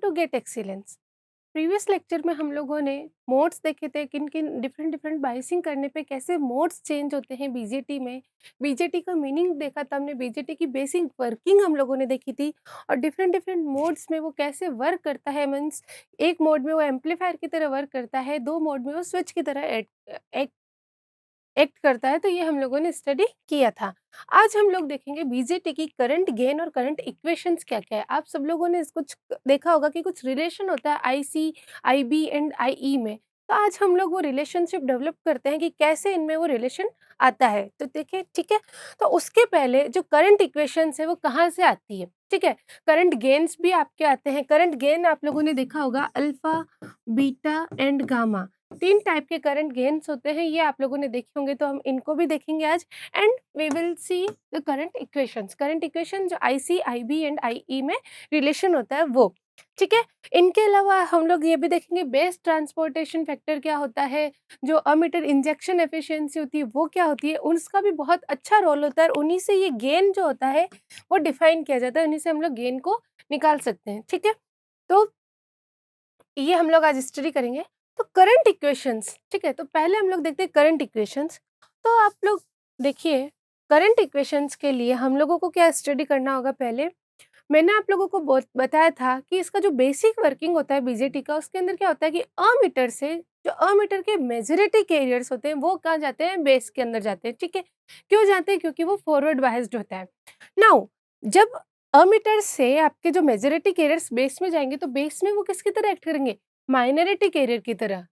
To get excellence. Previous lecture में हम लोगों ने मोड्स देखे थे, किन किन डिफरेंट डिफरेंट बाइसिंग करने पे कैसे मोड्स चेंज होते हैं बीजेटी में। बीजेटी का मीनिंग देखा था हमने, बीजेटी की बेसिक वर्किंग हम लोगों ने देखी थी, और डिफरेंट डिफरेंट मोड्स में वो कैसे वर्क करता है। मीन्स एक मोड में वो एम्पलीफायर की तरह वर्क करता है, दो मोड में वो स्विच की तरह एक्ट करता है। तो ये हम लोगों ने स्टडी किया था। आज हम लोग देखेंगे बीजेटी की करंट गेन और करंट इक्वेशंस क्या-क्या है। आप सब लोगों ने कुछ देखा होगा कि कुछ रिलेशन होता है आईसी, आईबी एंड आईई में। तो आज हम लोग वो रिलेशनशिप डेवलप करते हैं कि कैसे इनमें वो रिलेशन आता है। तो देखिए, ठीक है? तो उसके पहले जो करंट इक्वेशंस है वो कहाँ से आती है, ठीक है? करंट गेन्स भी आपके आते हैं। करंट गेन आप लोगों ने देखा होगा, alpha, beta and gamma. 3 type के करंट गेन्स होते हैं, ये आप लोगों ने देखे होंगे, तो हम इनको भी देखेंगे आज। And we will see the current equations. Current equation जो आईसी, आईबी एंड आईई में रिलेशन होता है वो, ठीक है? इनके अलावा हम लोग ये भी देखेंगे बेस ट्रांसपोर्टेशन फैक्टर क्या होता है, जो अमीटर इंजेक्शन एफिशिएंसी होती है वो क्या होती है, उसका भी बहुत अच्छा रोल होता है, और उन्हीं से ये गेन जो होता है वो डिफाइन किया जाता है, उन्हीं से हम लोग गेन को निकाल सकते हैं, ठीक है? तो ये हम लोग आज स्टडी करेंगे। तो करंट इक्वेशंस, ठीक है? तो पहले हम लोग देखते हैं करंट इक्वेशंस। तो आप लोग देखिए, करंट इक्वेशंस के लिए हम लोगों को क्या स्टडी करना होगा। पहले मैंने आप लोगों को बताया था कि इसका जो बेसिक वर्किंग होता है बीजेटी का, उसके अंदर क्या होता है कि अमीटर से जो अमीटर के मेजॉरिटी कैरियर्स होते हैं वो कहाँ जाते हैं, बेस के अंदर जाते हैं, ठीक है? क्यों जाते हैं? क्योंकि वो फॉरवर्ड बायस्ड होता है। नाउ जब अमीटर से आपके जो मेजॉरिटी कैरियर्स बेस में जाएंगे, तो बेस में वो किसकी तरह एक्ट करेंगे, माइनॉरिटी कैरियर की तरह।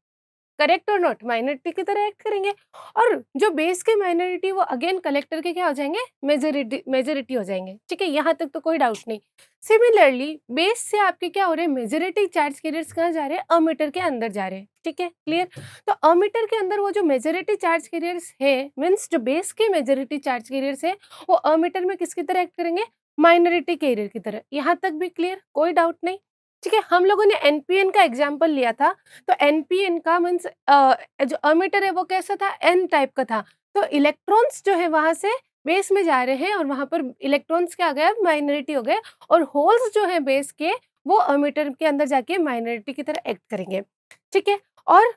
करेक्ट और नॉट, माइनॉरिटी की तरह एक्ट करेंगे। और जो बेस के माइनॉरिटी वो अगेन कलेक्टर के क्या हो जाएंगे, मेजॉरिटी मेजॉरिटी हो जाएंगे, ठीक है? यहाँ तक तो कोई डाउट नहीं। सिमिलरली बेस से आपके क्या हो रहे हैं, मेजॉरिटी चार्ज कैरियर्स कहाँ जा रहे हैं, अमीटर के अंदर जा रहे हैं, ठीक है? क्लियर? तो अमीटर के अंदर वो जो मेजॉरिटी चार्ज कैरियर्स है, मीन्स जो बेस के मेजॉरिटी चार्ज कैरियर्स है, वो अमीटर में किसकी तरह एक्ट करेंगे, माइनॉरिटी कैरियर की तरह। यहाँ तक भी क्लियर, कोई डाउट नहीं, ठीक है? हम लोगों ने एनपीएन का एग्जाम्पल लिया था। तो एनपीएन का मीन्स जो अमीटर है वो कैसा था, एन टाइप का था। तो इलेक्ट्रॉन्स जो है वहां से बेस में जा रहे हैं, और वहां पर इलेक्ट्रॉन्स क्या आ गया, माइनॉरिटी हो गए, और होल्स जो है बेस के वो अमीटर के अंदर जाके माइनॉरिटी की तरह एक्ट करेंगे, ठीक है? और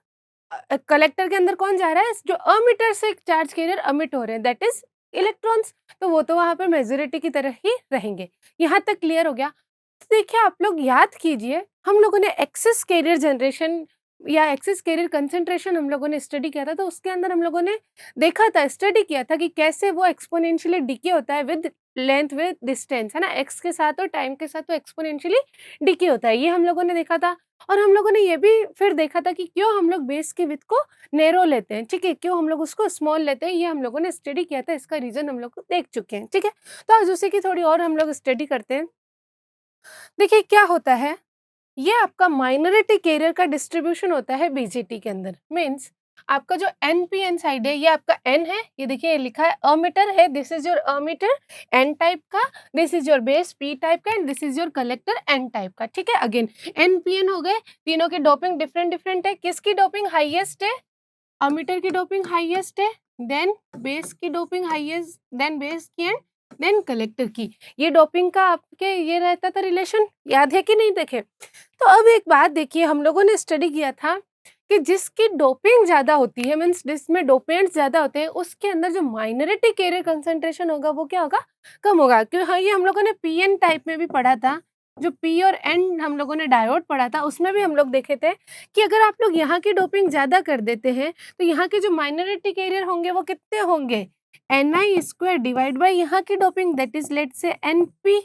कलेक्टर के अंदर कौन जा रहा है, जो अमीटर से चार्ज कैरियर अमिट हो रहे हैं, दैट इज इलेक्ट्रॉन्स। तो वो तो वहां पर मेजॉरिटी की तरह ही रहेंगे। यहाँ तक क्लियर हो गया? तो देखिए, आप लोग याद कीजिए, हम लोगों ने एक्सेस कैरियर जनरेशन या एक्सेस कैरियर कंसंट्रेशन हम लोगों ने स्टडी किया था। तो उसके अंदर हम लोगों ने देखा था, स्टडी किया था कि कैसे वो एक्सपोनेंशियली डिके होता है विद लेंथ, विद डिस्टेंस, है ना? एक्स के साथ और टाइम के साथ तो एक्सपोनेंशियली डिके होता है, ये हम लोगों ने देखा था। और हम लोगों ने ये भी फिर देखा था कि क्यों हम लोग बेस की विड्थ को नैरो लेते हैं, ठीक है? क्यों हम लोग उसको स्मॉल लेते हैं, ये हम लोगों ने स्टडी किया था, इसका रीजन हम लोग को देख चुके हैं, ठीक है? तो आज उसी की थोड़ी और हम लोग स्टडी करते हैं। देखिए क्या होता है, ये आपका माइनॉरिटी कैरियर का डिस्ट्रीब्यूशन होता है बीजेटी के अंदर। मीन्स आपका जो एनपीएन साइड है, ये आपका एन है, ये देखिए ये लिखा है अमीटर है, this is your emitter N type का, this is your base P type का, and this is your collector N type का, ठीक है? अगेन एनपीएन हो गए, तीनों की डोपिंग डिफरेंट डिफरेंट है। किसकी डोपिंग हाईएस्ट है, अमीटर की डोपिंग हाईएस्ट है, देन बेस की डोपिंग हाईएस्ट, देन बेस की, एंड देन कलेक्टर की। ये डोपिंग का आपके ये रहता था रिलेशन, याद है कि नहीं देखे? तो अब एक बात देखिए, हम लोगों ने स्टडी किया था कि जिसकी डोपिंग ज़्यादा होती है, मीन्स जिसमें डोपेंट्स ज़्यादा होते हैं, उसके अंदर जो माइनॉरिटी कैरियर कंसंट्रेशन होगा वो क्या होगा, कम होगा। क्यों? हाँ, ये हम लोगों ने पीएन टाइप में भी पढ़ा था। जो पी और एन हम लोगों ने डायोड पढ़ा था, उसमें भी हम लोग देखे थे कि अगर आप लोग यहाँ की डोपिंग ज़्यादा कर देते हैं, तो यहाँ के जो माइनॉरिटी कैरियर होंगे वो कितने होंगे, ni² डिवाइड बाई यहाँ की doping, that is let's say NP,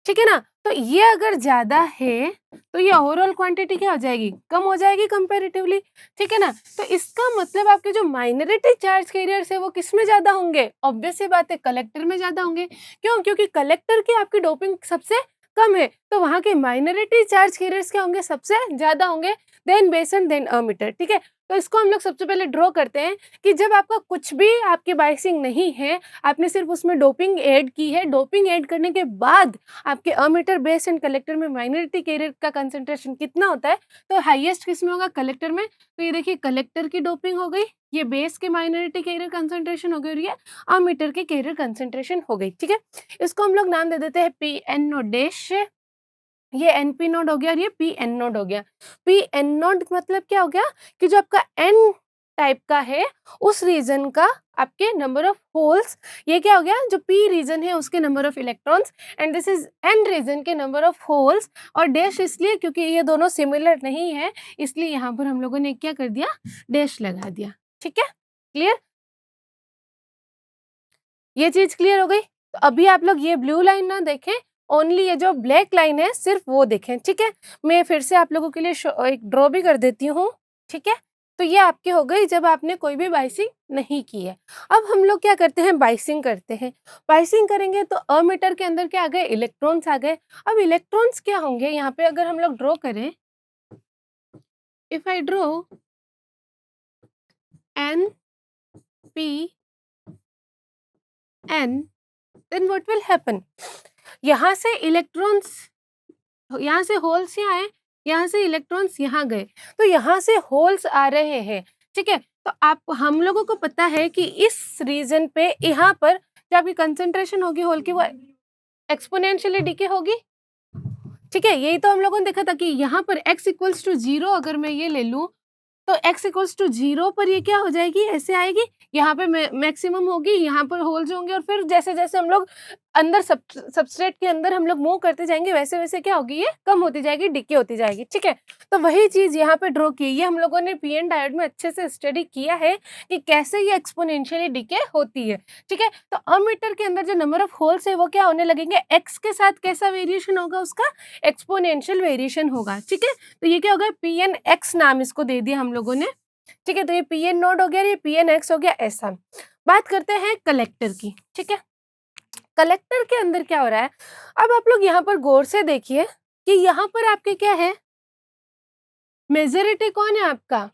ठीक है ना? तो ये अगर ज़्यादा है, तो ये ओवरऑल क्वांटिटी क्या हो जाएगी, कम हो जाएगी कंपैरेटिवली, ठीक है ना? तो इसका मतलब आपके जो माइनॉरिटी चार्ज कैरियर्स है वो किसमें ज़्यादा होंगे, ऑब्वियस सी बात है, कलेक्टर में ज़्यादा होंगे। क्यों? क्योंकि कलेक्टर की आपकी डोपिंग सबसे कम है, तो वहाँ के माइनॉरिटी चार्ज कैरियर्स क्या होंगे, सबसे ज़्यादा होंगे, then base and then emitter, ठीक है? तो इसको हम लोग सबसे पहले ड्रॉ करते हैं कि जब आपका कुछ भी आपकी बाइसिंग नहीं है, आपने सिर्फ उसमें डोपिंग ऐड की है, डोपिंग ऐड करने के बाद आपके अमीटर, बेस एंड कलेक्टर में माइनॉरिटी कैरियर का कंसंट्रेशन कितना होता है, तो हाईएस्ट किस में होगा, कलेक्टर में। तो ये देखिए कलेक्टर की डोपिंग हो गई, ये बेस के माइनॉरिटी कैरियर कंसंट्रेशन हो गई, और ये अमीटर के कैरियर कंसंट्रेशन हो गई, ठीक है? इसको हम लोग नाम दे देते हैं पी एन ओ डैश, ये एनपी नोड हो गया और ये पी एन नोड हो गया। पी एन नोड मतलब क्या हो गया कि जो आपका एन टाइप का है उस रीजन का आपके नंबर ऑफ होल्स, ये क्या हो गया जो पी रीजन है उसके number of electrons, and this is N region के नंबर ऑफ होल्स। और डैश इसलिए क्योंकि ये दोनों सिमिलर नहीं है, इसलिए यहाँ पर हम लोगों ने क्या कर दिया, डैश लगा दिया। ठीक है, क्लियर, ये चीज क्लियर हो गई। तो अभी आप लोग ये ब्लू लाइन ना देखें, ओनली ये जो ब्लैक लाइन है सिर्फ वो देखें। ठीक है, मैं फिर से आप लोगों के लिए एक ड्रॉ भी कर देती हूँ। ठीक है, तो ये आपके हो गई जब आपने कोई भी बाइसिंग नहीं की है। अब हम लोग क्या करते हैं, बाइसिंग करते हैं। बाइसिंग करेंगे तो अमीटर के अंदर क्या आ गए, इलेक्ट्रॉन्स आ गए। अब इलेक्ट्रॉन्स क्या होंगे यहाँ पे, अगर हम लोग ड्रॉ करें, if I draw N P N, then what will happen, यहाँ से इलेक्ट्रॉन्स, यहाँ से होल्स यहाँ आए, यहाँ से इलेक्ट्रॉन्स यहाँ गए, तो यहाँ से होल्स आ रहे हैं। ठीक है, तो आप हम लोगों को पता है कि इस रीजन पे यहाँ पर जो आपकी कंसंट्रेशन होगी होल की वो एक्सपोनेंशियली डीके होगी। ठीक है, यही तो हम लोगों ने देखा था कि यहाँ पर x इक्वल्स टू 0 अगर मैं ये ले लूँ तो x इक्वल्स टू 0 पर ये क्या हो जाएगी, ऐसे आएगी, यहाँ पे मैक्सिमम होगी, यहाँ पर होल्स होंगे, और फिर जैसे जैसे हम लोग अंदर सबस्ट्रेट के अंदर हम लोग मूव करते जाएंगे वैसे वैसे क्या होगी, ये कम होती जाएगी, डिके होती जाएगी। ठीक है, तो वही चीज यहाँ पे ड्रॉ की, ये हम लोगों ने पीएन डायोड में अच्छे से स्टडी किया है कि कैसे ये एक्सपोनेंशियली डिके होती है। ठीक है, तो अमीटर के अंदर जो नंबर ऑफ होल्स है वो क्या होने लगेंगे, एक्स के साथ कैसा वेरिएशन होगा, उसका एक्सपोनेंशियल वेरिएशन होगा। ठीक है, तो ये क्या होगा, पी एन एक्स नाम इसको दे दिया हम लोगों ने। ठीक है, तो ये पी एन नोड हो गया, ये पी एन एक्स हो गया, ऐसा। बात करते हैं कलेक्टर की। ठीक है, कलेक्टर के अंदर क्या हो रहा है, अब आप लोग यहाँ पर गौर से देखिए कि यहाँ पर आपके क्या है, मेजोरिटी कौन है आपका,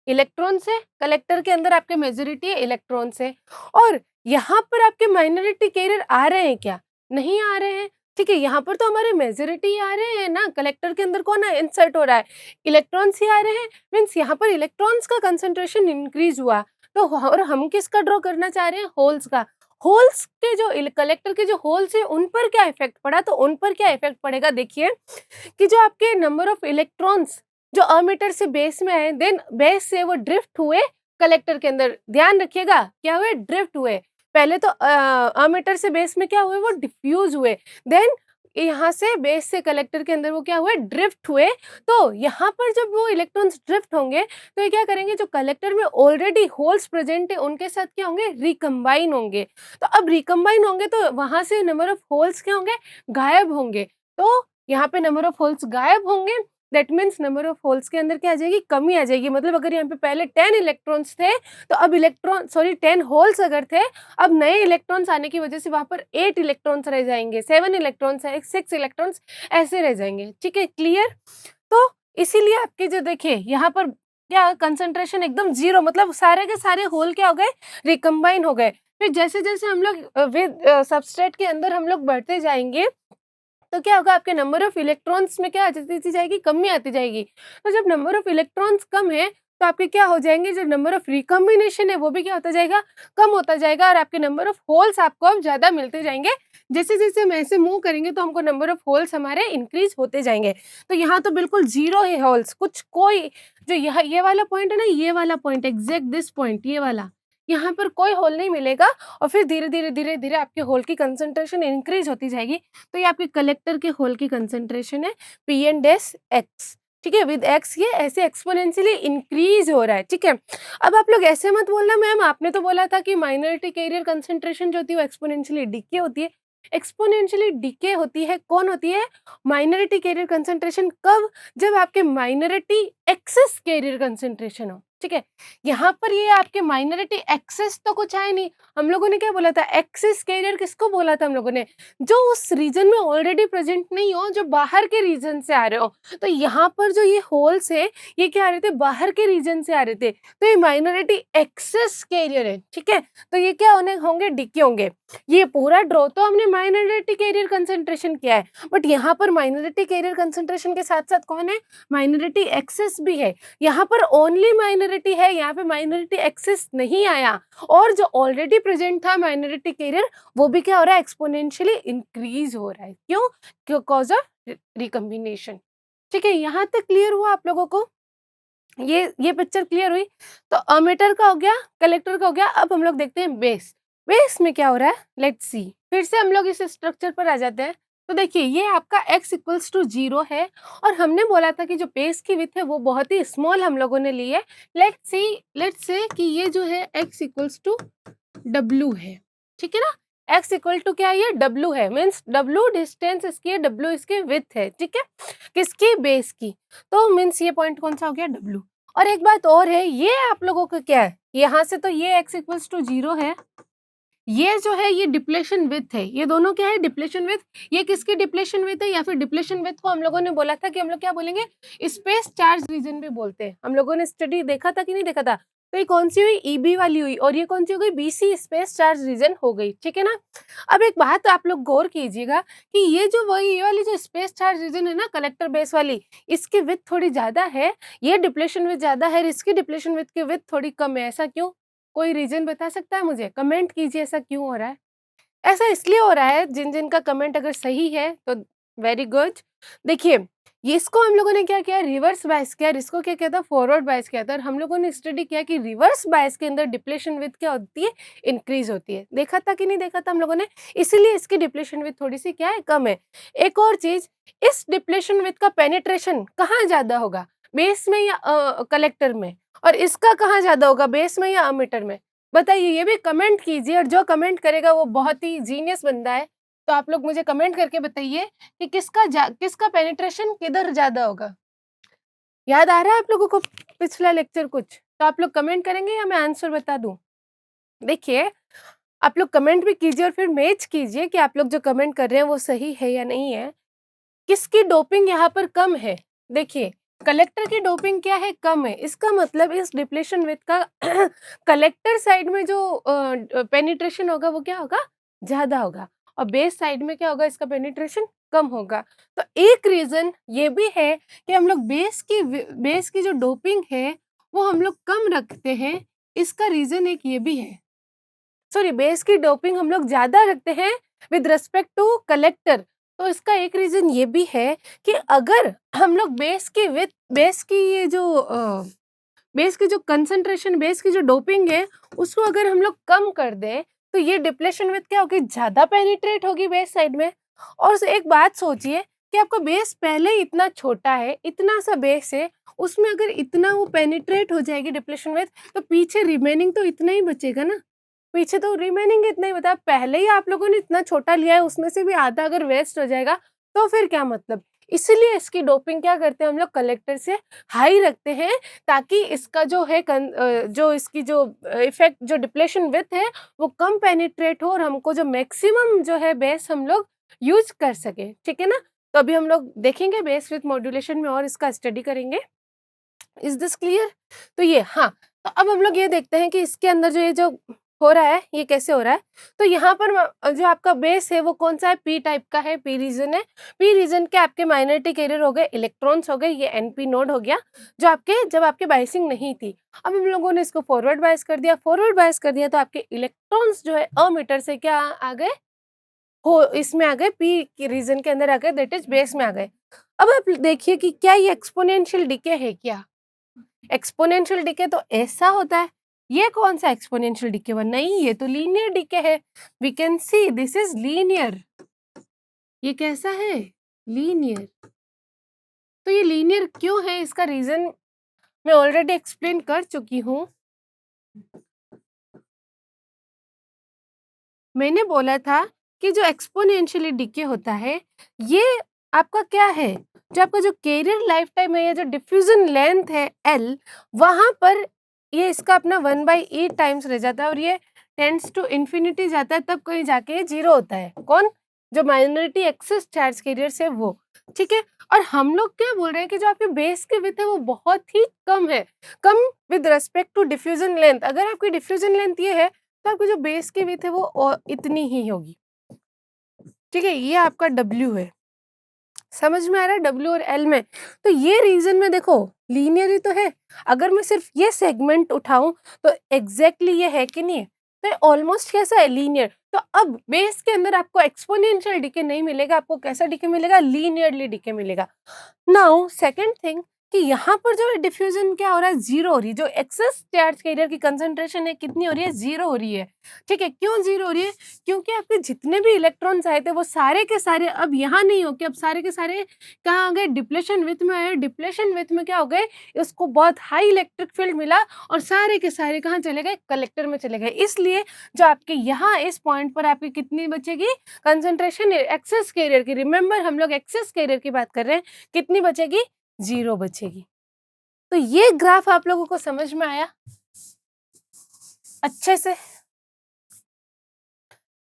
इलेक्ट्रॉन से। कलेक्टर के अंदर आपके मेजोरिटी है इलेक्ट्रॉन से, और यहाँ पर आपके माइनॉरिटी कैरियर आ रहे हैं क्या, नहीं आ रहे हैं। ठीक है, यहाँ पर तो हमारे मेजोरिटी आ रहे हैं ना, कलेक्टर के अंदर कौन है इंसर्ट हो रहा है, इलेक्ट्रॉन्स ही आ रहे हैं, मीन्स यहाँ पर इलेक्ट्रॉन्स का कंसंट्रेशन इंक्रीज हुआ। तो और हम किसका ड्रॉ करना चाह रहे हैं, होल्स का। होल्स के जो कलेक्टर के जो होल्स है उन पर क्या इफेक्ट पड़ा, तो उन पर क्या इफेक्ट पड़ेगा, देखिए कि जो आपके नंबर ऑफ इलेक्ट्रॉन्स जो अमीटर से बेस में आए, देन बेस से वो ड्रिफ्ट हुए कलेक्टर के अंदर, ध्यान रखिएगा क्या हुए, ड्रिफ्ट हुए। पहले तो अमीटर से बेस में क्या हुए, वो डिफ्यूज हुए, देन यहाँ से बेस से कलेक्टर के अंदर वो क्या हुए, ड्रिफ्ट हुए। तो यहाँ पर जब वो इलेक्ट्रॉन्स ड्रिफ्ट होंगे तो ये क्या करेंगे, जो कलेक्टर में ऑलरेडी होल्स प्रेजेंट है उनके साथ क्या होंगे, रिकम्बाइन होंगे। तो अब रिकम्बाइन होंगे तो वहां से नंबर ऑफ होल्स क्या होंगे, गायब होंगे। तो यहाँ पे नंबर ऑफ होल्स गायब होंगे, that means number of holes के अंदर क्या आ जाएगी, कमी आ जाएगी। मतलब अगर यहाँ पे पहले 10 इलेक्ट्रॉन्स थे तो अब 10 होल्स अगर थे, अब नए इलेक्ट्रॉन्स आने की वजह से वहां पर 8 इलेक्ट्रॉन्स रह जाएंगे, 7 इलेक्ट्रॉन्स है, 6 इलेक्ट्रॉन्स ऐसे रह जाएंगे। ठीक है, क्लियर। तो इसीलिए आपके जो देखिए यहाँ पर क्या कंसंट्रेशन एकदम 0, मतलब सारे के सारे होल क्या हो गए, रिकम्बाइन हो गए। फिर जैसे जैसे हम लोग विद सबस्ट्रेट के अंदर हम लोग बढ़ते जाएंगे तो क्या होगा, आपके नंबर ऑफ इलेक्ट्रॉन्स में क्या आती जाएगी, कमी आती जाएगी। तो जब नंबर ऑफ इलेक्ट्रॉन्स कम है तो आपके क्या हो जाएंगे, जो नंबर ऑफ रिकम्बिनेशन है वो भी क्या होता जाएगा, कम होता जाएगा, और आपके नंबर ऑफ होल्स आपको अब ज्यादा मिलते जाएंगे। जैसे जैसे हम ऐसे मूव करेंगे तो हमको नंबर ऑफ होल्स हमारे इंक्रीज होते जाएंगे। तो यहाँ तो बिल्कुल 0 है होल्स, कुछ कोई जो यहाँ ये वाला पॉइंट है ना, ये वाला पॉइंट एग्जैक्ट दिस पॉइंट, ये वाला, यहाँ पर कोई होल नहीं मिलेगा। और फिर धीरे धीरे धीरे धीरे आपके होल की कंसंट्रेशन इंक्रीज होती जाएगी। तो ये आपके कलेक्टर के होल की कंसंट्रेशन है पी एन डैश एक्स। ठीक है, विद एक्स ये ऐसे एक्सपोनेंशियली इंक्रीज हो रहा है। ठीक है, अब आप लोग ऐसे मत बोलना मैम आपने तो बोला था कि माइनॉरिटी कैरियर कंसंट्रेशन जो होती है वो एक्सपोनेंशियली डिके होती है। एक्सपोनेंशियली डिके होती है, कौन होती है, माइनॉरिटी कैरियर कंसंट्रेशन। कब, जब आपके माइनॉरिटी एक्सेस कैरियर कंसंट्रेशन हो। ठीक है, यहाँ पर ये आपके माइनॉरिटी एक्सेस तो कुछ है नहीं। हम लोगों ने क्या बोला था, एक्सेस कैरियर किसको बोला था हम लोगों ने, जो उस रीजन में ऑलरेडी प्रेजेंट नहीं हो, जो बाहर के रीजन से आ रहे हो। तो यहाँ पर जो ये होल्स है ये क्या आ रहे थे, बाहर के रीजन से आ रहे थे, तो ये माइनॉरिटी एक्सेस कैरियर है। ठीक है, तो ये क्या होंगे, डिके होंगे। ये पूरा ड्रॉ तो हमने माइनॉरिटी कैरियर कंसंट्रेशन किया है, बट यहाँ पर माइनॉरिटी कैरियर कंसंट्रेशन के साथ साथ कौन है, माइनॉरिटी एक्सेस भी है। यहाँ पर ओनली माइनॉरिटी है, यहाँ पे माइनॉरिटी एक्सेस नहीं आया, और जो ऑलरेडी प्रेजेंट था माइनॉरिटी कैरियर वो भी क्या हो रहा है, एक्सपोनेंशियली इंक्रीज हो रहा है। क्यों, बिकॉज ऑफ रिकॉम्बिनेशन। ठीक है, यहाँ तक क्लियर हुआ आप लोगों को? ये पिक्चर क्लियर हुई? तो अमीटर का हो गया, कलेक्टर का हो गया। अब हम लोग देखते हैं बेस। बेस में क्या हो रहा है, लेट्स सी। फिर से हम लोग इस स्ट्रक्चर पर आ जाते हैं। तो देखिए ये आपका x इक्वल्स टू 0 है और हमने बोला था कि जो बेस की विड्थ है वो बहुत ही स्मॉल हम लोगों ने ली है। लेट्स से कि ये जो है x इक्वल्स टू W है, ठीक है ना। x इक्वल टू क्या है, ये W है, मीन्स W डिस्टेंस इसकी है, W इसकी विड्थ है, ठीक है, किसकी, बेस की। तो मीन्स ये पॉइंट कौन सा हो गया, W। और एक बात और है, ये आप लोगों का क्या है, यहाँ से तो ये x इक्वल्स टू 0 है, ये जो है ये डिप्लेशन विड्थ है, ये दोनों क्या है, डिप्लेशन विड्थ। ये किसकी डिप्लेशन विड्थ है, या फिर डिप्लेशन विड्थ को हम लोगों ने बोला था कि हम लोग क्या बोलेंगे, स्पेस चार्ज रीजन भी बोलते हैं। हम लोगों ने स्टडी देखा था कि नहीं देखा था। तो ये कौन सी हुई, ईबी वाली हुई, और ये कौन सी हो गई, बीसी स्पेस चार्ज रीजन हो गई, ठीक है ना। अब एक बात आप लोग गौर कीजिएगा कि ये जो वही ये वाली जो स्पेस चार्ज रीजन है ना, कलेक्टर बेस वाली, इसकी विड्थ थोड़ी ज्यादा है, ये डिप्लेशन विड्थ ज्यादा है, इसकी डिप्लेशन विड्थ की विड्थ थोड़ी कम है। ऐसा क्यों, कोई रीजन बता सकता है मुझे, कमेंट कीजिए ऐसा क्यों हो रहा है। ऐसा इसलिए हो रहा है, जिन जिन का कमेंट अगर सही है तो वेरी गुड। देखिए ये इसको हम लोगों ने क्या किया, रिवर्स बायस किया, इसको क्या किया था, फॉरवर्ड बायस किया था। और हम लोगों ने स्टडी किया कि रिवर्स बायस के अंदर डिप्लेशन विड्थ क्या होती है, इंक्रीज होती है। देखा था कि नहीं देखा था हम लोगों ने, इसीलिए इसकी डिप्लेशन विड्थ थोड़ी सी क्या है, कम है। एक और चीज, इस डिप्लेशन विड्थ का पेनिट्रेशन कहाँ ज्यादा होगा, बेस में या कलेक्टर में, और इसका कहाँ ज्यादा होगा, बेस में या अमीटर में, बताइए। ये भी कमेंट कीजिए, और जो कमेंट करेगा वो बहुत ही जीनियस बंदा है। तो आप लोग मुझे कमेंट करके बताइए कि किसका पेनिट्रेशन किधर ज्यादा होगा। याद आ रहा है आप लोगों को पिछला लेक्चर कुछ? तो आप लोग कमेंट करेंगे या मैं आंसर बता दूं? देखिए आप लोग कमेंट भी कीजिए और फिर मैच कीजिए कि आप लोग जो कमेंट कर रहे हैं वो सही है या नहीं है। किसकी डोपिंग यहाँ पर कम है, देखिए कलेक्टर की डोपिंग क्या है, कम है। इसका मतलब इस डिप्लेशन विथ का कलेक्टर साइड में जो पेनिट्रेशन होगा वो क्या होगा, ज्यादा होगा, और बेस साइड में क्या होगा, इसका पेनिट्रेशन कम होगा। तो एक रीजन ये भी है कि हम लोग बेस की जो डोपिंग है वो हम लोग कम रखते हैं। इसका रीजन एक ये भी है, सॉरी बेस की डोपिंग हम लोग ज्यादा रखते हैं विद रिस्पेक्ट टू कलेक्टर। तो इसका एक रीजन ये भी है कि अगर हम लोग बेस की ये जो बेस की जो कंसंट्रेशन, बेस की जो डोपिंग है उसको अगर हम लोग कम कर दें तो ये डिप्लेशन विथ क्या होगी, ज्यादा पेनिट्रेट होगी बेस साइड में। और एक बात सोचिए कि आपका बेस पहले ही इतना छोटा है, इतना सा बेस है, उसमें अगर इतना वो पेनिट्रेट हो जाएगी डिप्लेशन विथ, तो पीछे रिमेनिंग तो इतना ही बचेगा ना, पीछे तो रिमेनिंग इतना ही बता। पहले ही आप लोगों ने इतना छोटा लिया है, उसमें से भी आधा अगर वेस्ट हो जाएगा तो फिर क्या मतलब। इसीलिए इसकी डोपिंग क्या करते हैं हम लोग, कलेक्टर से हाई रखते हैं, ताकि इसका जो है जो इसकी जो इफेक्ट, जो डिप्लेशन विथ है वो कम पेनिट्रेट हो, और हमको जो मैक्सिमम जो है बेस हम लोग यूज कर सके, ठीक है ना। तो अभी हम लोग देखेंगे बेस विथ मॉड्यूलेशन में और इसका स्टडी करेंगे। Is this clear? तो ये हाँ, तो अब हम लोग ये देखते हैं कि इसके अंदर जो ये जो हो रहा है ये कैसे हो रहा है। तो यहाँ पर जो आपका बेस है वो कौन सा है, पी टाइप का है, पी रीजन है। पी रीजन के आपके माइनॉरिटी कैरियर हो गए, इलेक्ट्रॉन्स हो गए, ये एनपी नोड हो गया, जो आपके जब आपके बाइसिंग नहीं थी। अब हम लोगों ने इसको फॉरवर्ड बायस कर दिया, फॉरवर्ड बायस कर दिया तो आपके इलेक्ट्रॉन्स जो है अमीटर से क्या आ गए, हो इसमें आ गए, पी रीजन के अंदर आ गए, दैट इज बेस में आ गए। अब आप देखिए कि क्या ये एक्सपोनेंशियल डिके है क्या, एक्सपोनेंशियल डिके तो ऐसा होता है। ये कौन सा एक्सपोनेंशियल डिके हुआ, नहीं ये तो लीनियर डिके है। We can see this is linear. ये कैसा है, लीनियर। तो ये लीनियर क्यों है, इसका रीजन मैं ऑलरेडी एक्सप्लेन कर चुकी हूं। मैंने बोला था कि जो एक्सपोनेंशियली डिके होता है ये आपका क्या है, जो आपका जो कैरियर लाइफ टाइम है या जो डिफ्यूजन लेंथ है एल, वहां पर ये इसका अपना 1/e टाइम्स रह जाता है, और ये टेंड्स टू इन्फिनिटी जाता है, तब कहीं जाके ये जीरो होता है। कौन, जो माइनॉरिटी एक्सिस चार्ज कैरियर से वो, ठीक है। और हम लोग क्या बोल रहे हैं कि जो आपके बेस के विथ है वो बहुत ही कम है, कम with respect to diffusion length. अगर आपकी डिफ्यूजन लेंथ ये है तो आपकी जो बेस की विड्थ है वो इतनी ही होगी, ठीक है। ये आपका W है, समझ में आ रहा है, W और L में। तो ये रीजन में देखो लीनियर ही तो है। अगर मैं सिर्फ ये सेगमेंट उठाऊं तो एग्जैक्टली ये है कि नहीं है, तो ऑलमोस्ट कैसा है, लीनियर। तो अब बेस के अंदर आपको एक्सपोनेंशियल डीके नहीं मिलेगा, आपको कैसा डीके मिलेगा? लीनियरली डीके मिलेगा। नाउ सेकंड थिंग कि यहाँ पर जो डिफ्यूजन क्या हो रहा है? ज़ीरो हो रही है। जो एक्सेस चार्ज कैरियर की कंसंट्रेशन है कितनी हो रही है? ज़ीरो हो रही है। ठीक है, क्यों ज़ीरो हो रही है? क्योंकि आपके जितने भी इलेक्ट्रॉन्स आए थे वो सारे के सारे अब यहाँ नहीं हो के अब सारे के सारे कहाँ आ गए? डिप्लेशन विथ में आए। डिप्लेशन विथ में क्या हो गए? उसको बहुत हाई इलेक्ट्रिक फील्ड मिला और सारे के सारे कहाँ चले गए? कलेक्टर में चले गए। इसलिए जो आपके यहाँ इस पॉइंट पर आपकी कितनी बचेगी? कंसंट्रेशन एक्सेस कैरियर की। रिमेंबर हम लोग एक्सेस कैरियर की बात कर रहे हैं। कितनी बचेगी? 0 बचेगी। तो ये ग्राफ आप लोगों को समझ में आया अच्छे से?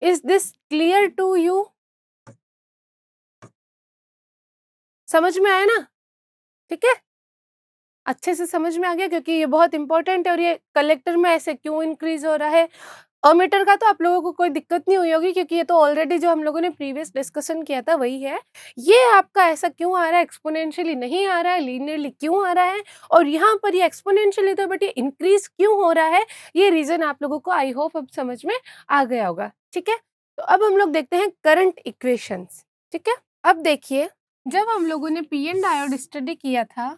Is this clear to you? समझ में आया ना? ठीक है, अच्छे से समझ में आ गया क्योंकि ये बहुत इंपॉर्टेंट है और ये कलेक्टर में ऐसे क्यों इंक्रीज हो रहा है। अमीटर का तो आप लोगों को कोई दिक्कत नहीं हुई होगी क्योंकि ये तो ऑलरेडी जो हम लोगों ने प्रीवियस डिस्कशन किया था वही है। ये आपका ऐसा क्यों आ रहा है? एक्सपोनेंशियली नहीं आ रहा है, लीनियरली क्यों आ रहा है? और यहाँ पर ये एक्सपोनेंशियली तो बट ये इंक्रीज क्यों हो रहा है? ये रीजन आप लोगों को आई होप अब समझ में आ गया होगा। ठीक है, तो अब हम लोग देखते हैं करंट इक्वेशंस। ठीक है, अब देखिए जब हम लोगों ने पी एन डायोड स्टडी किया था,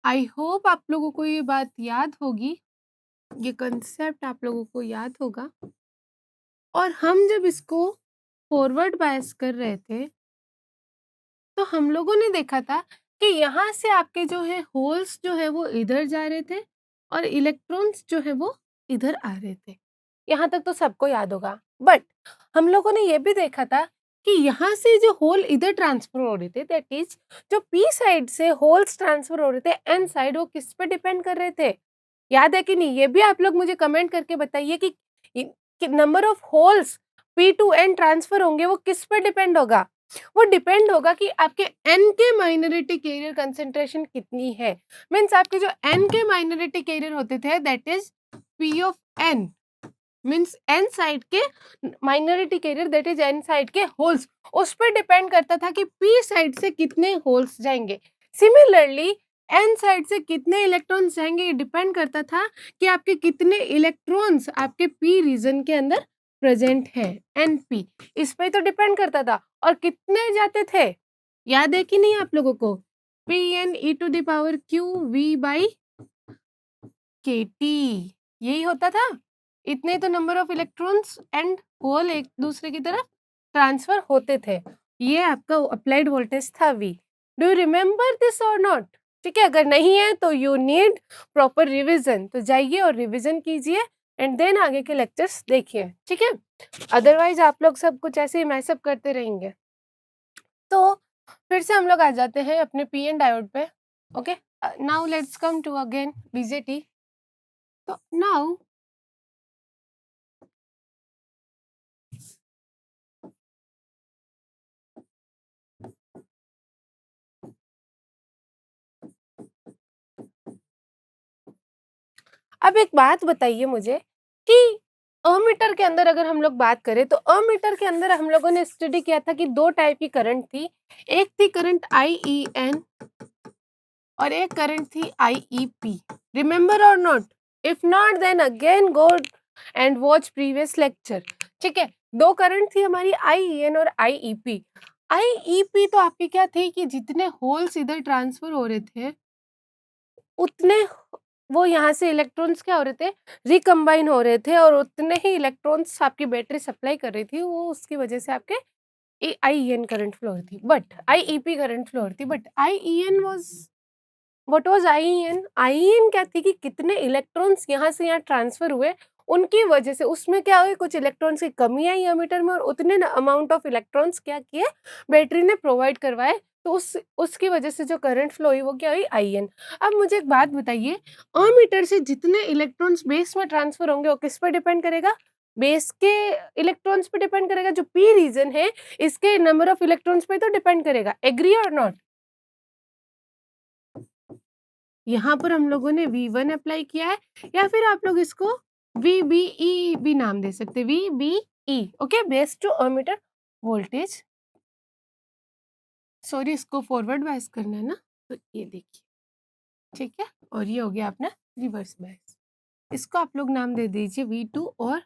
आई होप आप लोगों को ये बात याद होगी, ये कंसेप्ट आप लोगों को याद होगा। और हम जब इसको फॉरवर्ड बायस कर रहे थे तो हम लोगों ने देखा था कि यहाँ से आपके जो है होल्स जो है वो इधर जा रहे थे और इलेक्ट्रॉन्स जो है वो इधर आ रहे थे। यहाँ तक तो सबको याद होगा। बट हम लोगों ने ये भी देखा था कि यहाँ से जो होल इधर ट्रांसफर हो रहे थे, दैट इज जो पी साइड से होल्स ट्रांसफर हो रहे थे एन साइड, वो किस पे डिपेंड कर रहे थे? याद है कि नहीं? ये भी आप लोग मुझे कमेंट करके बताइए कि number of holes P to N transfer होंगे वो किस पर डिपेंड होगा? वो डिपेंड होगा कि आपके एन के माइनॉरिटी कैरियर कंसेंट्रेशन कितनी है। मीन्स आपके जो एन के माइनॉरिटी कैरियर होते थे that is P of N, means N side के minority carrier that is N side के होल्स, उस पर डिपेंड करता था कि पी साइड से कितने होल्स जाएंगे। सिमिलरली एन साइड से कितने इलेक्ट्रॉन्स जाएंगे ये डिपेंड करता था कि आपके कितने इलेक्ट्रॉन्स आपके पी रीजन के अंदर प्रेजेंट है। एन पी इस पे तो डिपेंड करता था। और कितने जाते थे याद है कि नहीं आप लोगों को? P N e to the power Q V by K T, यही होता था। इतने तो number of electrons and hole एक दूसरे की तरफ ट्रांसफर होते थे। ये आपका अप्लाइड वोल्टेज था V. Do you remember this और नॉट? ठीक है, अगर नहीं है तो यू नीड प्रॉपर रिविजन, तो जाइए और रिविजन कीजिए एंड देन आगे के लेक्चर्स देखिए। ठीक है, अदरवाइज आप लोग सब कुछ ऐसे ही मैसअप करते रहेंगे। तो फिर से हम लोग आ जाते हैं अपने पी एन डायोड पे। Okay, now let's come to again BJT. तो नाउ अब एक बात बताइए मुझे कि अमीटर के अंदर अगर हम लोग बात करें तो अमीटर के अंदर हम लोगों ने स्टडी किया था कि दो टाइप की करंट थी। एक थी करंट IEN और एक करंट थी IEP। रिमेम्बर और not? If not then again go and watch previous lecture. ठीक है, दो करंट थी हमारी IEN और IEP। IEP तो आपकी क्या थी कि जितने होल्स इधर ट्रांसफर हो रहे थे उतने वो यहाँ से इलेक्ट्रॉन्स क्या हो रहे थे? रिकम्बाइन हो रहे थे और उतने ही इलेक्ट्रॉन्स आपकी बैटरी सप्लाई कर रही थी, वो उसकी वजह से आपके IEN करंट फ्लो हो रही थी, बट IEP करंट फ्लो हो रही थी। But IEN was what was IEN? IEN क्या थी कि कितने इलेक्ट्रॉन्स यहाँ से यहाँ ट्रांसफर हुए, उनकी वजह से उसमें क्या हुई, कुछ इलेक्ट्रॉन्स की कमी आई एमीटर में और उतने अमाउंट ऑफ इलेक्ट्रॉन्स क्या किए बैटरी ने प्रोवाइड करवाए, तो उसकी वजह से जो करंट फ्लो हुई वो क्या हुई? IEN। अब मुझे एक बात बताइए, अमीटर से जितने इलेक्ट्रॉन्स बेस में ट्रांसफर होंगे वो किस पर डिपेंड करेगा? बेस के इलेक्ट्रॉन्स पे डिपेंड करेगा। जो पी रीजन है इसके नंबर ऑफ इलेक्ट्रॉन्स पे तो डिपेंड करेगा। एग्री और नॉट? यहाँ पर हम लोगों ने V1 अप्लाई किया है या फिर आप लोग इसको VBE भी नाम दे सकते हैं, VBE। Okay, base to emitter voltage. Sorry, इसको फॉरवर्ड बायस करना है ना, तो ये देखिए। ठीक है, और ये हो गया अपना रिवर्स बायस। इसको आप लोग नाम दे दीजिए V2 और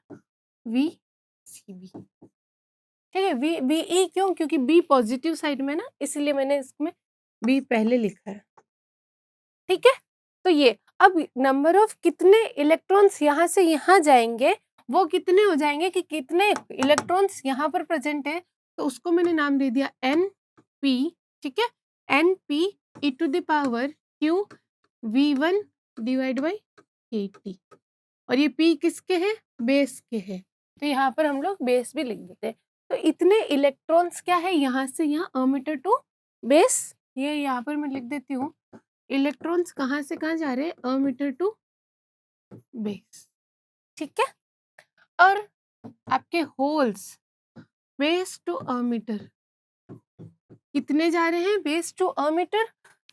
VCB। ठीक है, VE क्यों? क्योंकि B पॉजिटिव साइड में ना, इसलिए मैंने इसमें B पहले लिखा है। ठीक है, तो ये अब नंबर ऑफ कितने इलेक्ट्रॉन्स यहाँ से यहाँ जाएंगे, वो कितने हो जाएंगे कि कितने इलेक्ट्रॉन्स यहाँ पर प्रेजेंट है, तो उसको मैंने नाम दे दिया NP। ठीक है, NP e to the power Q V1 divide by KT। और ये P किसके हैं? बेस के हैं, तो यहाँ पर हम लोग बेस भी लिख देते हैं। तो इतने इलेक्ट्रॉन्स क्या है यहाँ से यहाँ अमीटर टू बेस, ये यहाँ पर मैं लिख देती हूँ। इलेक्ट्रॉन्स कहाँ से कहाँ जा रहे हैं? Emitter to base. ठीक है, और आपके होल्स बेस टू अमीटर कितने जा रहे हैं? बेस टू अमीटर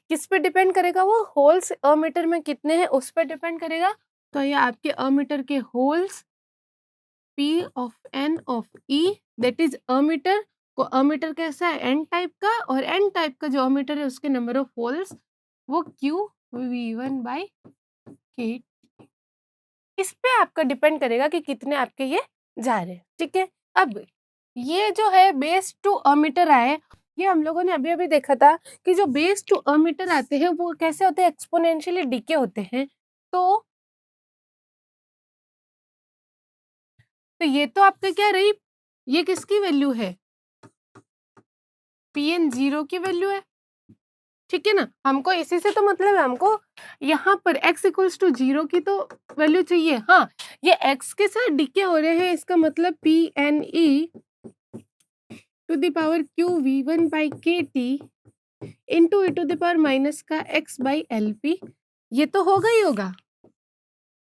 किस पे डिपेंड करेगा? वो होल्स अमीटर में कितने हैं उस पर डिपेंड करेगा। तो ये आपके अमीटर के holes P of N of E that is ammeter को, अमीटर कैसा है? N टाइप का, और N टाइप का जो अमीटर है उसके नंबर ऑफ होल्स वो Q V1 बाई K। इस पे आपका डिपेंड करेगा कि कितने आपके ये जा रहे हैं। ठीक है, अब ये जो है बेस टू अमीटर आए, ये हम लोगों ने अभी अभी देखा था कि जो बेस टू अमीटर आते हैं वो कैसे होते हैं? एक्सपोनेंशियली डीके होते हैं। तो ये तो आपका क्या रही? ये किसकी वैल्यू है? Pn 0 की वैल्यू है। ठीक है ना, हमको इसी से तो मतलब है, हमको यहाँ पर x इक्वल्स टू 0 की तो वैल्यू चाहिए। हाँ, ये x के साथ डीके हो रहे हैं, इसका मतलब Pne to the power Q V1 by KT into e to the power minus का x बाई LP, ये तो होगा ही होगा।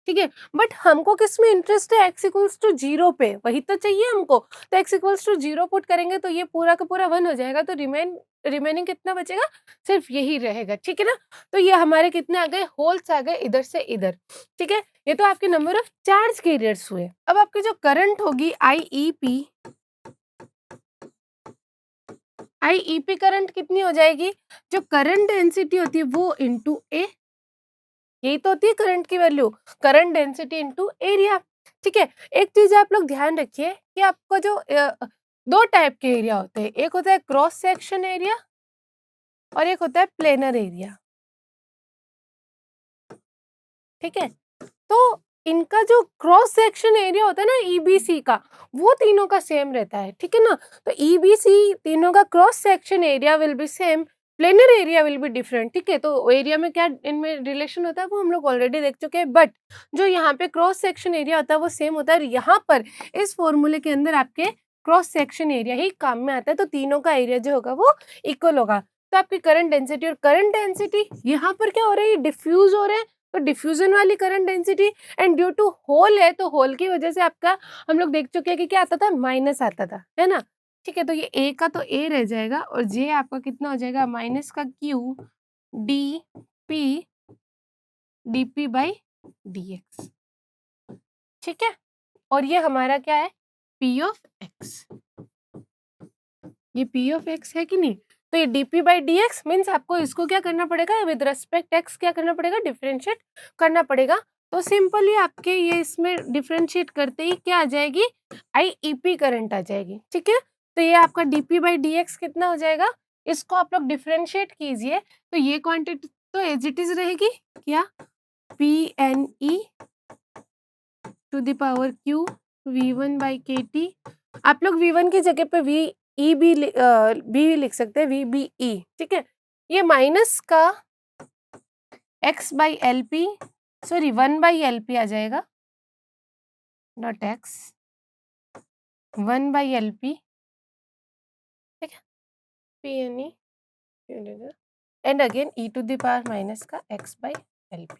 ठीक है, बट हमको किस में इंटरेस्ट है? x इक्वल्स टू 0 पे, वही तो चाहिए हमको। तो x इक्वल्स टू 0 पुट करेंगे तो ये पूरा का पूरा 1 हो जाएगा, तो रिमेनिंग कितना बचेगा? सिर्फ यही रहेगा। ठीक है ना, तो ये हमारे कितने आ गए? होल्स आ गए इधर से इधर। ठीक है, ये तो आपके नंबर ऑफ चार्ज कैरियर्स हुए। अब आपकी जो करंट होगी IEP करंट कितनी हो जाएगी? जो करंट डेंसिटी होती है वो इंटू ए, यही तो होती है करंट की value, current density into area. ठीक है, एक चीज आप लोग ध्यान रखिए कि आपका जो दो टाइप के एरिया होते हैं, एक होता है क्रॉस सेक्शन एरिया और एक होता है प्लेनर एरिया। ठीक है, तो इनका जो क्रॉस सेक्शन एरिया होता है ना ईबीसी का, वो तीनों का सेम रहता है। ठीक है ना, तो ईबीसी तीनों का cross section area will be same, planar area will be different. ठीक है, तो एरिया में क्या इनमें रिलेशन होता है वो हम लोग ऑलरेडी देख चुके हैं, बट जो यहाँ पे क्रॉस सेक्शन एरिया होता है वो सेम होता है। और यहाँ पर इस फॉर्मूले के अंदर आपके क्रॉस सेक्शन एरिया ही काम में आता है, तो तीनों का एरिया जो होगा वो इक्वल होगा। तो आपकी करंट डेंसिटी और करंट डेंसिटी यहाँ पर क्या हो रहा है? डिफ्यूज हो रहे हैं, तो डिफ्यूजन वाली current density, and due to hole है तो होल की वजह से आपका हम लोग देख चुके हैं कि क्या आता था? माइनस आता था, है ना। ठीक है, तो ये ए का तो ए रह जाएगा और जे आपका कितना हो जाएगा? माइनस का Q D P DP by dx। ठीक है, और ये हमारा क्या है? P of x. ये पी ऑफ एक्स है कि नहीं? तो ये dp बाई dx मीन्स आपको इसको क्या करना पड़ेगा? विद रेस्पेक्ट x क्या करना पड़ेगा? डिफरेंशिएट करना पड़ेगा। तो सिंपली आपके ये इसमें डिफरेंशिएट करते ही क्या आ जाएगी? IEP करंट आ जाएगी। ठीक है, तो ये आपका dp बाई dx कितना हो जाएगा? इसको आप लोग डिफरेंशिएट कीजिए तो ये क्वांटिटी तो एज इट इज रहेगी क्या? PNE to the power Q V1 by KT। आप लोग V1 की जगह पे VE भी लिख सकते हैं, VBE। ठीक है, ये माइनस का x by LP, sorry 1 by LP आ जाएगा, नॉट x, 1 बाई LP। ठीक है, PNE and again e to the power minus का x बाई LP।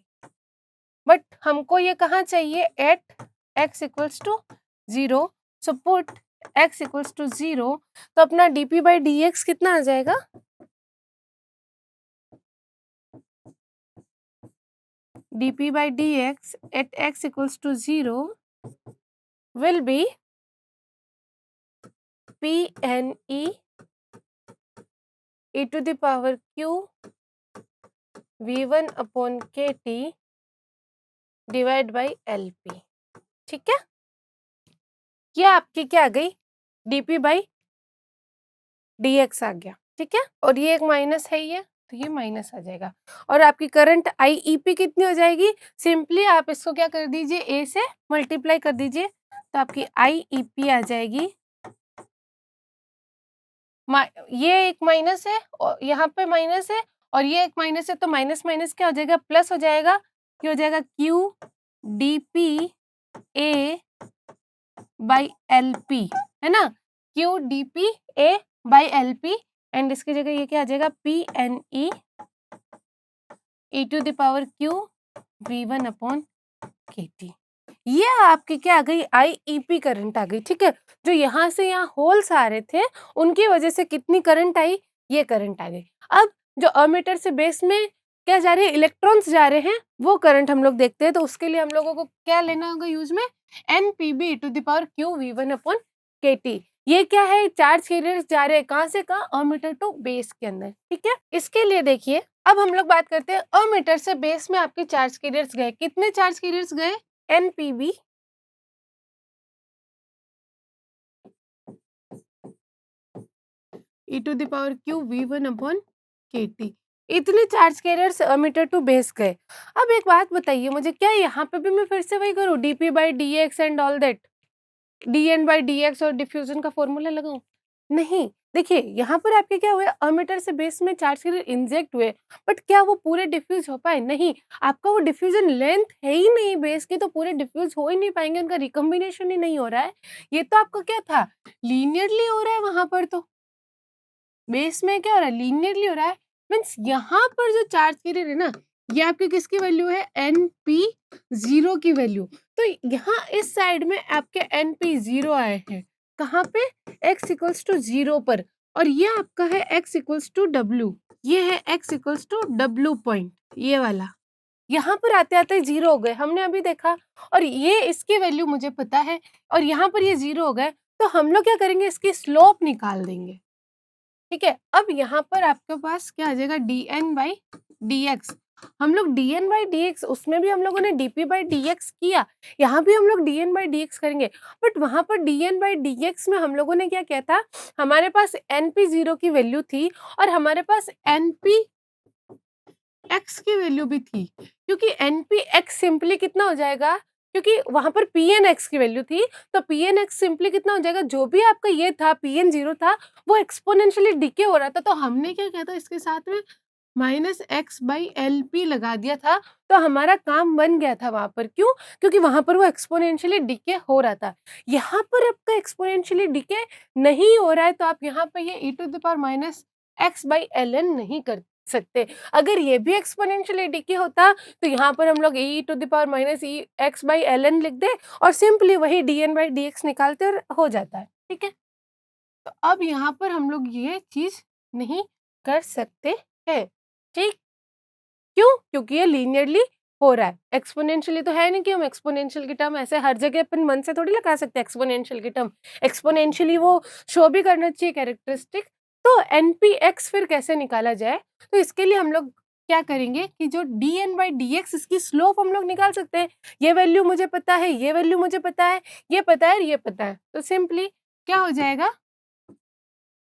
बट हमको ये कहाँ चाहिए? At x equals to 0। So put x equals to 0, तो अपना dp बाई dx कितना आ जाएगा? dp by dx at x equals to 0 will be PNE e to the power Q V1 upon KT divide by L P. ठीक है, ये आपकी क्या आ गई, dp बाई dx आ गया। ठीक है, और ये एक माइनस है ये, तो ये माइनस आ जाएगा। और आपकी करंट IEP कितनी हो जाएगी, सिंपली आप इसको क्या कर दीजिए, a से मल्टीप्लाई कर दीजिए, तो आपकी IEP आ जाएगी। ये एक माइनस है और यहाँ पे माइनस है और ये एक माइनस है, तो माइनस माइनस क्या हो जाएगा, प्लस हो जाएगा। क्या हो जाएगा, Q DP A by LP, है ना, Q DP A by LP, and इसकी जगह ये क्या आ जाएगा, PNE e⁻Q V1 upon KT। ये आपकी क्या आ गई, IEP करंट आ गई। ठीक है, जो यहाँ से यहाँ होल्स आ रहे थे उनकी वजह से कितनी करंट आई, ये करंट आ गई। अब जो अमीटर से बेस में क्या जा रहे हैं, इलेक्ट्रॉन्स जा रहे हैं, वो करंट हम लोग देखते हैं। तो उसके लिए हम लोगों को क्या लेना होगा यूज में, NPB e⁻Q V1 upon KT। ये क्या है, चार्ज कैरियर्स जा रहे हैं कहाँ से कहाँ, अमीटर टू बेस के अंदर। ठीक है, इसके लिए देखिए अब हम लोग बात करते हैं, अमीटर से बेस में आपके चार्ज कैरियर्स गए, कितने चार्ज कैरियर्स गए, NPB e⁻Q V1 upon KT। इतने charge carriers emitter to base गए। अब एक बात बताइए मुझे, क्या यहाँ पे भी मैं फिर से वही करूँ, dp by dx and all that, dn by dx और डिफ्यूजन का फॉर्मूला लगाऊं, नहीं। देखिए यहाँ पर आपके क्या हुए, अमीटर से बेस में चार्ज कैरियर इंजेक्ट हुए, बट क्या वो पूरे डिफ्यूज हो पाए, नहीं। आपका वो डिफ्यूजन लेंथ है ही नहीं बेस की, तो पूरे डिफ्यूज हो ही नहीं पाएंगे, उनका रिकम्बिनेशन ही नहीं हो रहा है। ये तो आपका क्या था, लीनियरली हो रहा है, वहां पर तो बेस में क्या हो रहा है, लीनियरली हो रहा है। मीन्स यहाँ पर जो चार्ज कैरियर है ना, ये आपकी किसकी वैल्यू है, NP0 की वैल्यू। तो यहाँ इस साइड में आपके NP0 आए हैं, कहाँ पे, x इक्वल्स टू 0 पर, और ये आपका है x इक्वल्स टू W, ये है x equals to W point, ये वाला यहाँ पर आते आते 0 हो गए, हमने अभी देखा। और ये इसकी वैल्यू मुझे पता है, और यहाँ पर ये 0 हो गए, तो हम लोग क्या करेंगे, इसकी स्लोप निकाल देंगे। ठीक है, अब यहाँ पर आपके पास क्या आ जाएगा, dn बाई dx। हम लोग dn बाई dx, उसमें भी हम लोगों ने dp बाई dx किया, यहाँ भी हम लोग dn बाई dx करेंगे। बट वहां पर dn बाई dx में हम लोगों ने क्या किया था, हमारे पास NP0 की वैल्यू थी और हमारे पास NPx की वैल्यू भी थी, क्योंकि NPx सिंपली कितना हो जाएगा, क्योंकि वहां पर PNx की वैल्यू थी, तो PNx सिंपली कितना हो जाएगा, जो भी आपका ये था PN0 था, वो एक्सपोनेंशियली डिके हो रहा था। तो हमने क्या किया था, इसके साथ में -x/LP लगा दिया था, तो हमारा काम बन गया था वहां पर। क्यों, क्योंकि वहां पर वो एक्सपोनेंशियली डिके हो रहा था। यहाँ पर आपका एक्सपोनेंशियली डिके नहीं हो रहा है, तो आप यहाँ पर ये e⁻x/ln नहीं कर सकते। अगर ये भी एक्सपोनेंशियली डिके होता, तो यहाँ पर हम लोग e⁻−x/ln लिख दे और सिंपली वही dn बाई dx निकालते और हो जाता है। ठीक है, तो अब यहाँ पर हम लोग ये चीज नहीं कर सकते हैं। ठीक, क्यों, क्योंकि ये लीनियरली हो रहा है, एक्सपोनेंशियली तो है नहीं कि हम एक्सपोनेंशियल की टर्म ऐसे हर जगह अपन मन से थोड़ी लगा सकते हैं एक्सपोनेंशियल की टर्म। एक्सपोनेंशियली वो शो भी करना चाहिए कैरेक्टरिस्टिक। तो NPx फिर कैसे निकाला जाए, तो इसके लिए हम लोग क्या करेंगे कि जो dn बाई dx, इसकी स्लोप हम लोग निकाल सकते हैं। ये वैल्यू मुझे पता है, ये वैल्यू मुझे पता है, ये पता है, ये पता है, तो सिंपली क्या हो जाएगा,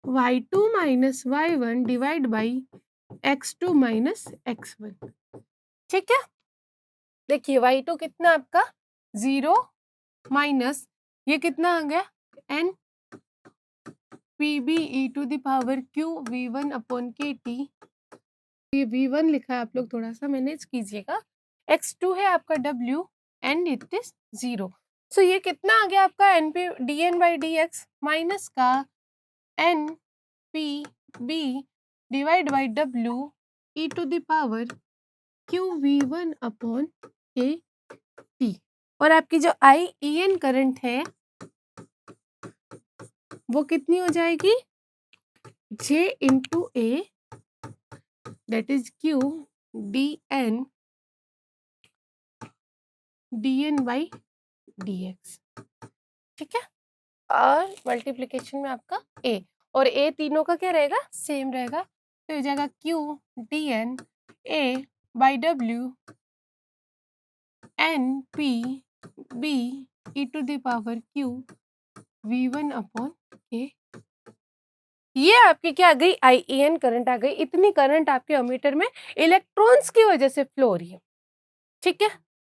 y2 minus y1 divide by x2 minus x1। ठीक है, देखिए y2 कितना आपका 0 माइनस ये कितना आ गया, NPB e⁻Q V1 upon KT। ये V1 लिखा है, आप लोग थोड़ा सा मैनेज कीजिएगा। x2 है आपका W एंड इट इज 0। सो ये कितना आ गया आपका dn बाई dx माइनस का NPB divide by W e⁻Q V1 upon KT। और आपकी जो IEN करंट है वो कितनी हो जाएगी, J into A that is Q dn by dx। ठीक है, और मल्टीप्लिकेशन में आपका A, और A तीनों का क्या रहेगा, सेम रहेगा, तो हो जाएगा Q dn A by W N P B E to the power Q V1 upon K. ये आपकी क्या आ गई, IEN करंट आ गई। इतनी करंट आपके अमीटर में इलेक्ट्रॉन्स की वजह से फ्लो हो रही है, ठीक है।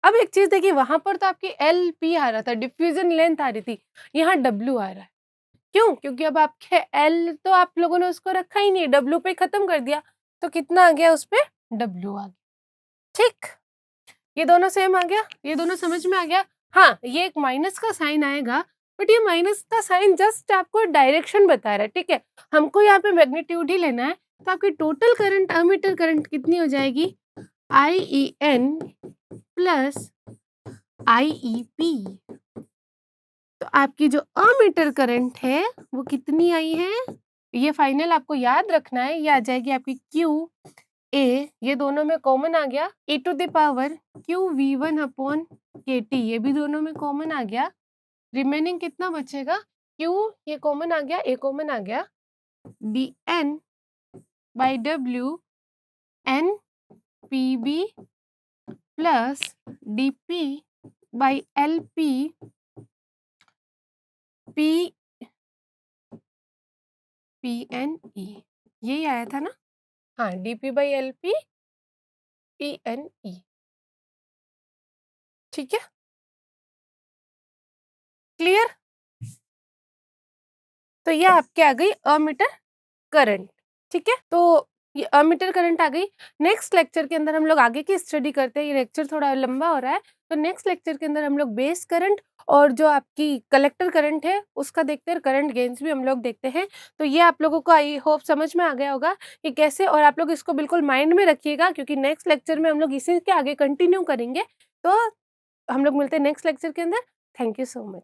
अब एक चीज देखिए, वहां पर तो आपकी LP आ रहा था, डिफ्यूजन लेंथ आ रही थी, यहाँ W आ रहा है। क्यों? क्योंकि अब आपके L तो आप लोगों ने उसको रखा ही नहीं, W पे खत्म कर दिया, तो कितना आ गया उस पे, W आ गया, ठीक। ये दोनों सेम आ गया, ये दोनों समझ में आ गया। हाँ, ये एक माइनस का साइन आएगा, बट ये माइनस का साइन जस्ट आपको डायरेक्शन बता रहा है, ठीक है। हमको यहाँ पे मैग्नीट्यूड ही लेना है, तो आपकी टोटल करंट, अमीटर करंट कितनी हो जाएगी, IEN प्लस IEP। तो आपकी जो अमीटर करंट है वो कितनी आई है, ये फाइनल आपको याद रखना है, ये आ जाएगी आपकी QA, ये दोनों में कॉमन आ गया, e to the power QV1 upon KT, ये भी दोनों में कॉमन आ गया। रिमेनिंग कितना बचेगा, Q ये कॉमन आ गया, A कॉमन आ गया, DN by W NPB plus DP by LP PNE, यही आया था ना। हाँ, DP बाई LP PNE, ठीक है, क्लियर। तो ये आपके आ गई अमीटर करंट, ठीक है। तो ये अमीटर करंट आ गई। नेक्स्ट लेक्चर के अंदर हम लोग आगे की स्टडी करते हैं, ये लेक्चर थोड़ा लंबा हो रहा है, तो नेक्स्ट लेक्चर के अंदर हम लोग बेस करंट और जो आपकी कलेक्टर करंट है उसका देखते हैं, करंट गेन्स भी हम लोग देखते हैं। तो ये आप लोगों को आई होप समझ में आ गया होगा कि कैसे, और आप लोग इसको बिल्कुल माइंड में रखिएगा, क्योंकि नेक्स्ट लेक्चर में हम लोग इसी के आगे कंटिन्यू करेंगे। तो हम लोग मिलते हैं नेक्स्ट लेक्चर के अंदर। Thank you so much.